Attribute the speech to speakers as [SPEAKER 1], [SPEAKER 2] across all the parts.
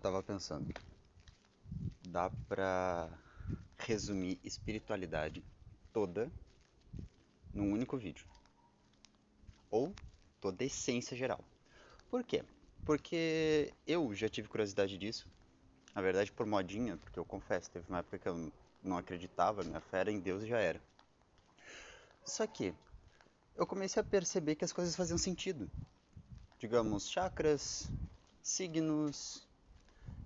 [SPEAKER 1] Eu tava pensando, dá pra resumir espiritualidade toda num único vídeo, ou toda a essência geral. Por quê? Porque eu já tive curiosidade disso, na verdade por modinha, porque eu confesso, teve uma época que eu não acreditava, minha fé era em Deus e já era. Só que eu comecei a perceber que as coisas faziam sentido. Digamos, chakras, signos,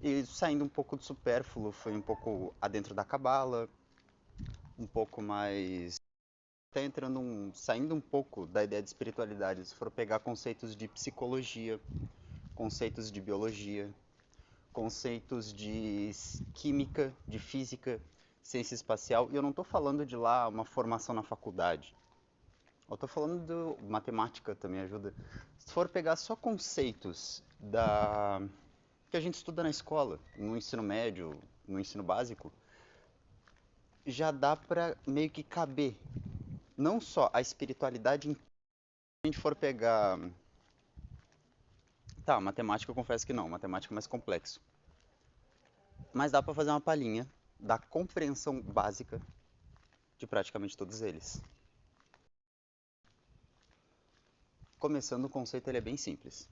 [SPEAKER 1] e saindo um pouco do supérfluo, foi um pouco adentro da cabala, um pouco mais até saindo um pouco da ideia de espiritualidade, se for pegar conceitos de psicologia, conceitos de biologia, conceitos de química, de física, ciência espacial, e eu não estou falando de lá uma formação na faculdade. Eu estou falando de matemática também ajuda. Se for pegar só conceitos da que a gente estuda na escola, no ensino médio, no ensino básico, já dá para meio que caber não só a espiritualidade, se a gente for pegar. Tá, matemática eu confesso que não, matemática é mais complexo. Mas dá para fazer uma palhinha da compreensão básica de praticamente todos eles. Começando, o conceito ele é bem simples.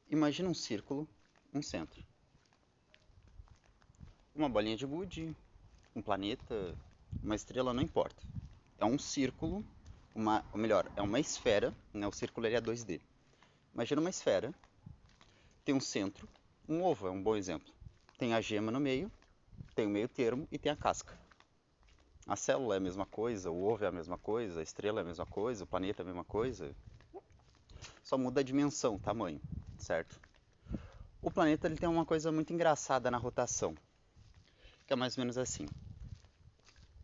[SPEAKER 1] Imagina um círculo, um centro. Uma bolinha de gude, um planeta, uma estrela, não importa. É um círculo, ou melhor, é uma esfera, né? O círculo ele é 2D. Imagina uma esfera, tem um centro, um ovo é um bom exemplo. Tem a gema no meio, tem o meio termo e tem a casca. A célula é a mesma coisa, o ovo é a mesma coisa, a estrela é a mesma coisa, o planeta é a mesma coisa. Só muda a dimensão, o tamanho, certo? O planeta ele tem uma coisa muito engraçada na rotação, que é mais ou menos assim.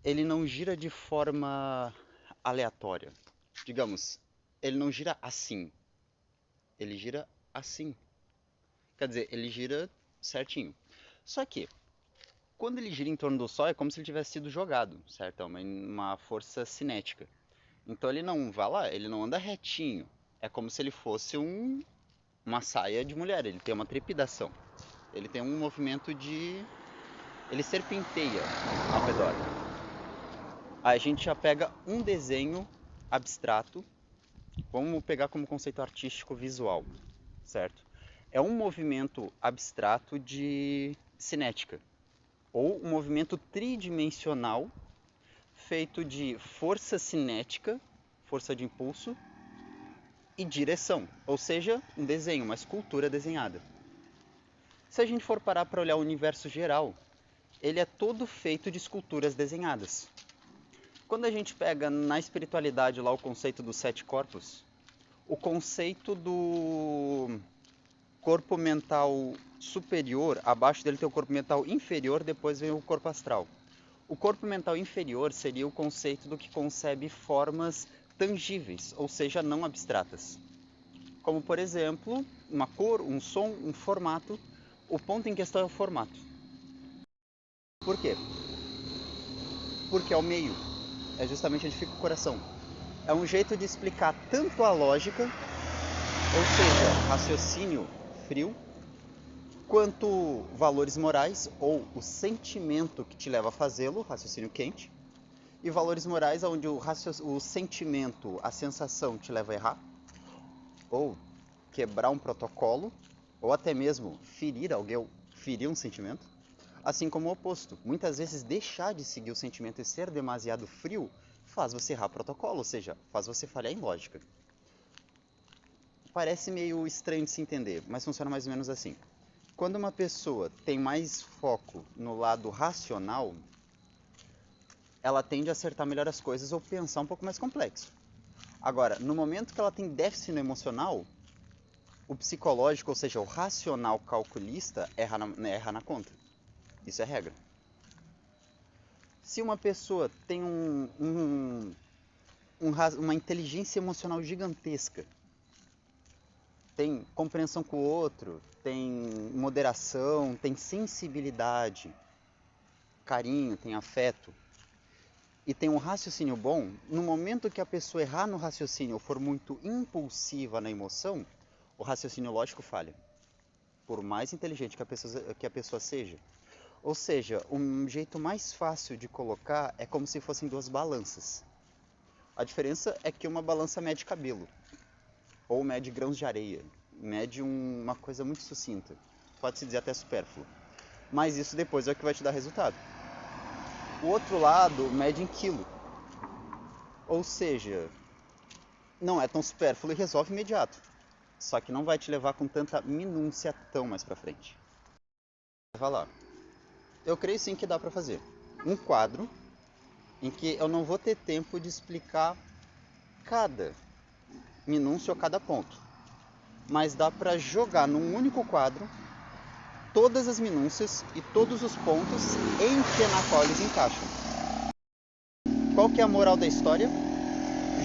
[SPEAKER 1] Ele não gira de forma aleatória. Digamos, ele não gira assim, ele gira assim. Quer dizer, ele gira certinho. Só que, quando ele gira em torno do Sol, é como se ele tivesse sido jogado, certo? É uma força cinética. Então ele não vai lá, ele não anda retinho. É como se ele fosse uma saia de mulher, ele tem uma trepidação. Ele tem um movimento de. Ele serpenteia ao redor. Aí a gente já pega um desenho abstrato, vamos pegar como conceito artístico visual, certo? É um movimento abstrato de cinética, ou um movimento tridimensional feito de força cinética, força de impulso, e direção, ou seja, um desenho, uma escultura desenhada. Se a gente for parar para olhar o universo geral, ele é todo feito de esculturas desenhadas. Quando a gente pega na espiritualidade lá o conceito dos 7 corpos, o conceito do corpo mental superior, abaixo dele tem o corpo mental inferior, depois vem o corpo astral. O corpo mental inferior seria o conceito do que concebe formas tangíveis, ou seja, não abstratas. Como, por exemplo, uma cor, um som, um formato. O ponto em questão é o formato. Por quê? Porque é o meio. É justamente onde fica o coração. É um jeito de explicar tanto a lógica, ou seja, raciocínio frio, quanto valores morais, ou o sentimento que te leva a fazê-lo, raciocínio quente, e valores morais onde o sentimento, a sensação te leva a errar, ou quebrar um protocolo, ou até mesmo ferir alguém, ferir um sentimento, assim como o oposto. Muitas vezes deixar de seguir o sentimento e ser demasiado frio faz você errar protocolo, ou seja, faz você falhar em lógica. Parece meio estranho de se entender, mas funciona mais ou menos assim. Quando uma pessoa tem mais foco no lado racional, ela tende a acertar melhor as coisas ou pensar um pouco mais complexo. Agora, no momento que ela tem déficit no emocional, o psicológico, ou seja, o racional calculista, erra na conta. Isso é regra. Se uma pessoa tem uma inteligência emocional gigantesca, tem compreensão com o outro, tem moderação, tem sensibilidade, carinho, tem afeto, e tem um raciocínio bom, no momento que a pessoa errar no raciocínio ou for muito impulsiva na emoção, o raciocínio lógico falha. por mais inteligente que a pessoa seja. Ou seja, um jeito mais fácil de colocar é como se fossem duas balanças. A diferença é que uma balança mede cabelo, ou mede grãos de areia, mede uma coisa muito sucinta, pode-se dizer até supérflua. Mas isso depois é o que vai te dar resultado. O outro lado mede em quilo, ou seja, não é tão supérfluo e resolve imediato. Só que não vai te levar com tanta minúcia tão mais pra frente. Vai lá. Eu creio sim que dá pra fazer um quadro em que eu não vou ter tempo de explicar cada minúcia ou cada ponto. Mas dá pra jogar num único quadro todas as minúcias e todos os pontos em que na qual eles encaixam. Qual que é a moral da história?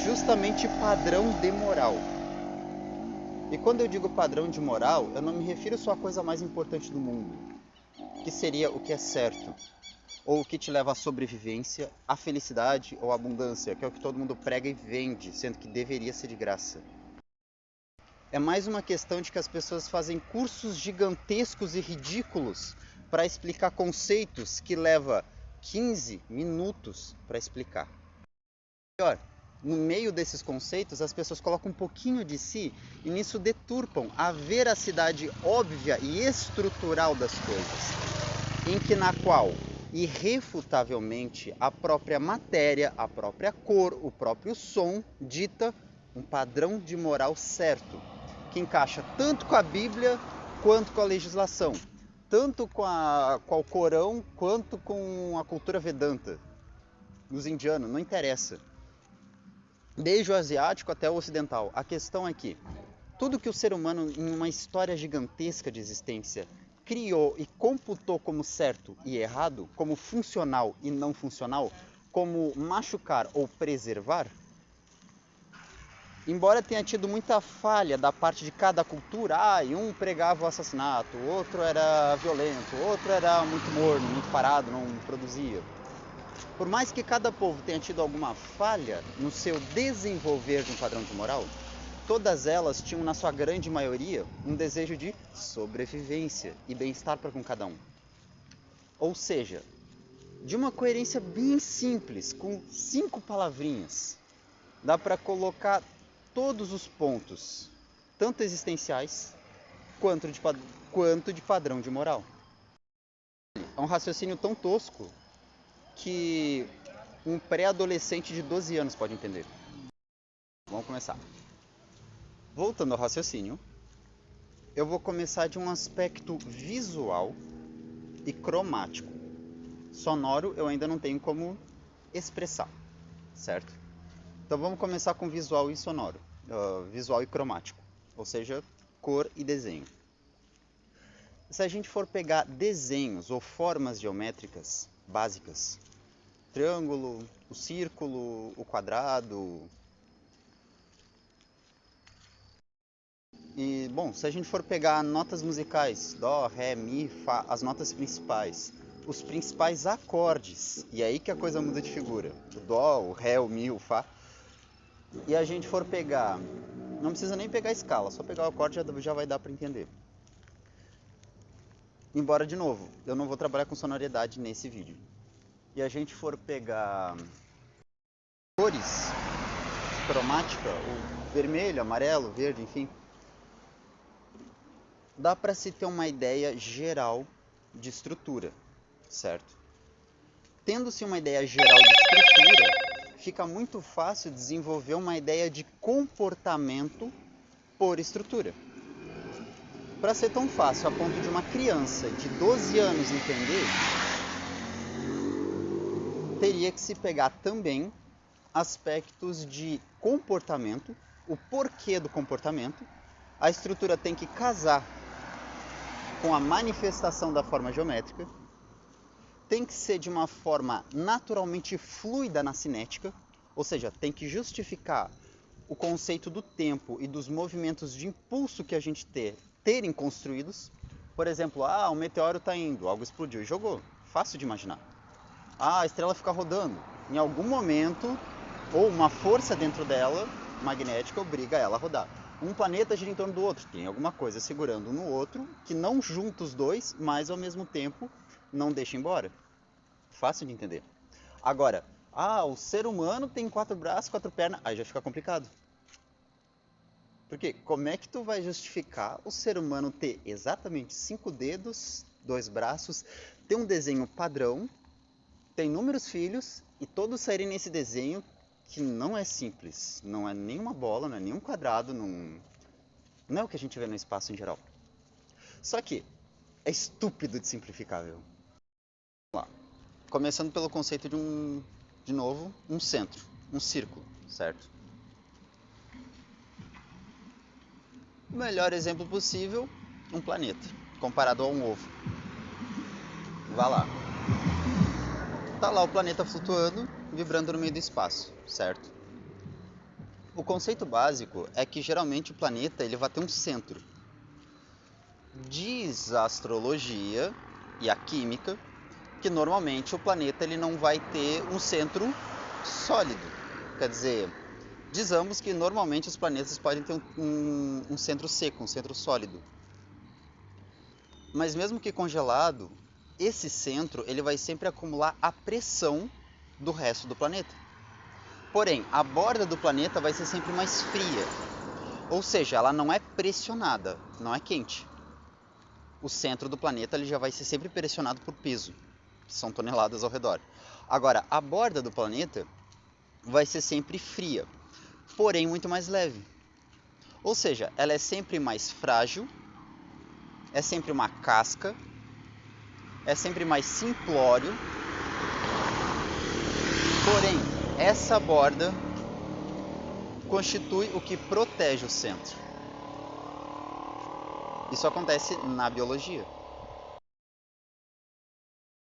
[SPEAKER 1] Justamente padrão de moral. E quando eu digo padrão de moral, eu não me refiro só à coisa mais importante do mundo, que seria o que é certo, ou o que te leva à sobrevivência, à felicidade ou à abundância, que é o que todo mundo prega e vende, sendo que deveria ser de graça. É mais uma questão de que as pessoas fazem cursos gigantescos e ridículos para explicar conceitos que leva 15 minutos para explicar. Pior, no meio desses conceitos, as pessoas colocam um pouquinho de si e nisso deturpam a veracidade óbvia e estrutural das coisas, na qual, irrefutavelmente, a própria matéria, a própria cor, o próprio som dita um padrão de moral certo, que encaixa tanto com a Bíblia quanto com a legislação, tanto com o Corão quanto com a cultura Vedanta, dos indianos, não interessa. Desde o asiático até o ocidental. A questão é que tudo que o ser humano, em uma história gigantesca de existência, criou e computou como certo e errado, como funcional e não funcional, como machucar ou preservar, embora tenha tido muita falha da parte de cada cultura, um pregava o assassinato, o outro era violento, o outro era muito morno, muito parado, não produzia. Por mais que cada povo tenha tido alguma falha no seu desenvolver de um padrão de moral, todas elas tinham, na sua grande maioria, um desejo de sobrevivência e bem-estar para com cada um. Ou seja, de uma coerência bem simples, com 5 palavrinhas, dá para colocar todos os pontos, tanto existenciais quanto de padrão de moral. É um raciocínio tão tosco que um pré-adolescente de 12 anos pode entender. Vamos começar. Voltando ao raciocínio, eu vou começar de um aspecto visual e cromático. Sonoro eu ainda não tenho como expressar, certo? Então vamos começar com visual e sonoro, visual e cromático, ou seja, cor e desenho. Se a gente for pegar desenhos ou formas geométricas básicas, triângulo, o círculo, o quadrado. E, bom, se a gente for pegar notas musicais, dó, ré, mi, fá, as notas principais, os principais acordes, e aí que a coisa muda de figura, o dó, o ré, o mi, o fá, e a gente for pegar, não precisa nem pegar a escala, só pegar o acorde já vai dar para entender. Embora, de novo, eu não vou trabalhar com sonoridade nesse vídeo. E a gente for pegar cores, cromática, o vermelho, amarelo, verde, enfim, dá para se ter uma ideia geral de estrutura, certo? Tendo-se uma ideia geral de estrutura, fica muito fácil desenvolver uma ideia de comportamento por estrutura. Para ser tão fácil a ponto de uma criança de 12 anos entender, teria que se pegar também aspectos de comportamento, o porquê do comportamento. A estrutura tem que casar com a manifestação da forma geométrica, tem que ser de uma forma naturalmente fluida na cinética, ou seja, tem que justificar o conceito do tempo e dos movimentos de impulso que a gente terem construídos. Por exemplo, um meteoro está indo, algo explodiu e jogou. Fácil de imaginar. A estrela fica rodando. Em algum momento, ou uma força dentro dela, magnética, obriga ela a rodar. Um planeta gira em torno do outro, tem alguma coisa segurando um no outro que não junta os dois, mas ao mesmo tempo não deixa embora. Fácil de entender. Agora, o ser humano tem 4 braços, 4 pernas, aí já fica complicado. Porque como é que tu vai justificar o ser humano ter exatamente 5 dedos, 2 braços, ter um desenho padrão, ter inúmeros filhos e todos saírem nesse desenho que não é simples, não é nenhuma bola, não é nenhum quadrado, não é o que a gente vê no espaço em geral. Só que é estúpido de simplificável. Vamos lá. Começando pelo conceito de novo, um centro, um círculo, certo? O melhor exemplo possível, um planeta, comparado a um ovo. Vá lá. Tá lá o planeta flutuando, vibrando no meio do espaço, certo? O conceito básico é que geralmente o planeta ele vai ter um centro. Diz a astrologia e a química que normalmente o planeta ele não vai ter um centro sólido. Quer dizer, dizamos que normalmente os planetas podem ter um centro seco, um centro sólido. Mas mesmo que congelado, esse centro ele vai sempre acumular a pressão do resto do planeta. Porém, a borda do planeta vai ser sempre mais fria. Ou seja, ela não é pressionada, não é quente. O centro do planeta ele já vai ser sempre pressionado por peso, que são toneladas ao redor. Agora, a borda do planeta vai ser sempre fria, porém muito mais leve. Ou seja, ela é sempre mais frágil, é sempre uma casca, é sempre mais simplório. Porém, essa borda constitui o que protege o centro. Isso acontece na biologia.